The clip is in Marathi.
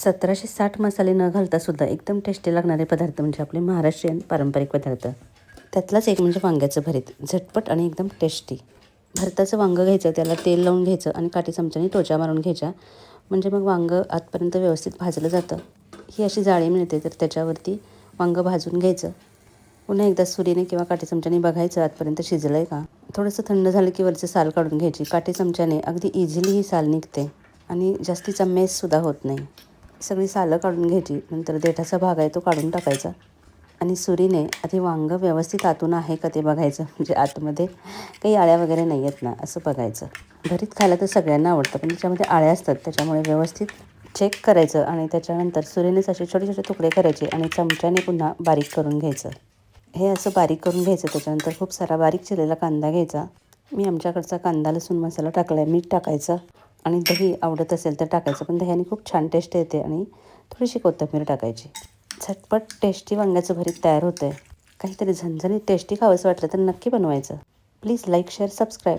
1760 मसाले न घालता सुद्धा एकदम टेस्टी लागणारे पदार्थ म्हणजे आपले महाराष्ट्रीयन पारंपरिक पदार्थ. त्यातलाच एक म्हणजे वांग्याचं भरीत. झटपट आणि एकदम टेस्टी. भरताचं वांगं घ्यायचं, त्याला तेल लावून घ्यायचं आणि काठी चमच्याने टोचा मारून घ्यायच्या. म्हणजे मग वांगं आतपर्यंत व्यवस्थित भाजलं जातं. ही अशी जाळी मिळते तर त्याच्यावरती वांगं भाजून घ्यायचं. पुन्हा एकदा सुरीने किंवा काठी चमच्याने बघायचं आतपर्यंत शिजलं आहे का. थोडंसं थंड झालं की वरचं साल काढून घ्यायची. काठी चमच्याने अगदी इझिली ही साल निघते आणि जास्तीचा मेससुद्धा होत नाही. सगळी सालं काढून घ्यायची. नंतर देठाचा भाग आहे तो काढून टाकायचा आणि सुरीने आधी वांगं व्यवस्थित आतून आहे का ते बघायचं. म्हणजे आतमध्ये काही आळ्या वगैरे नाही आहेत ना असं बघायचं. भरीत खायला तर सगळ्यांना आवडतं पण त्याच्यामध्ये आळ्या असतात, त्याच्यामुळे व्यवस्थित चेक करायचं आणि त्याच्यानंतर सुरीनेच असे छोटे छोटे तुकडे करायचे आणि चमच्याने पुन्हा बारीक करून घ्यायचं. हे असं बारीक करून घ्यायचं. त्याच्यानंतर खूप सारा बारीक चिरलेला कांदा घ्यायचा. मी आमच्याकडचा कांदा लसूण मसाला टाकला आहे. मीठ टाकायचं आणि दही आवडत असेल तर टाकायचं, पण दह्याने खूप छान टेस्ट येते आणि थोडीशी कोथिंबीर टाकायची. झटपट टेस्टी वांग्याचं भरीत तयार होतं आहे. काहीतरी झणझणीत टेस्टी खावंसं वाटलं तर नक्की बनवायचं. Please like, share, subscribe.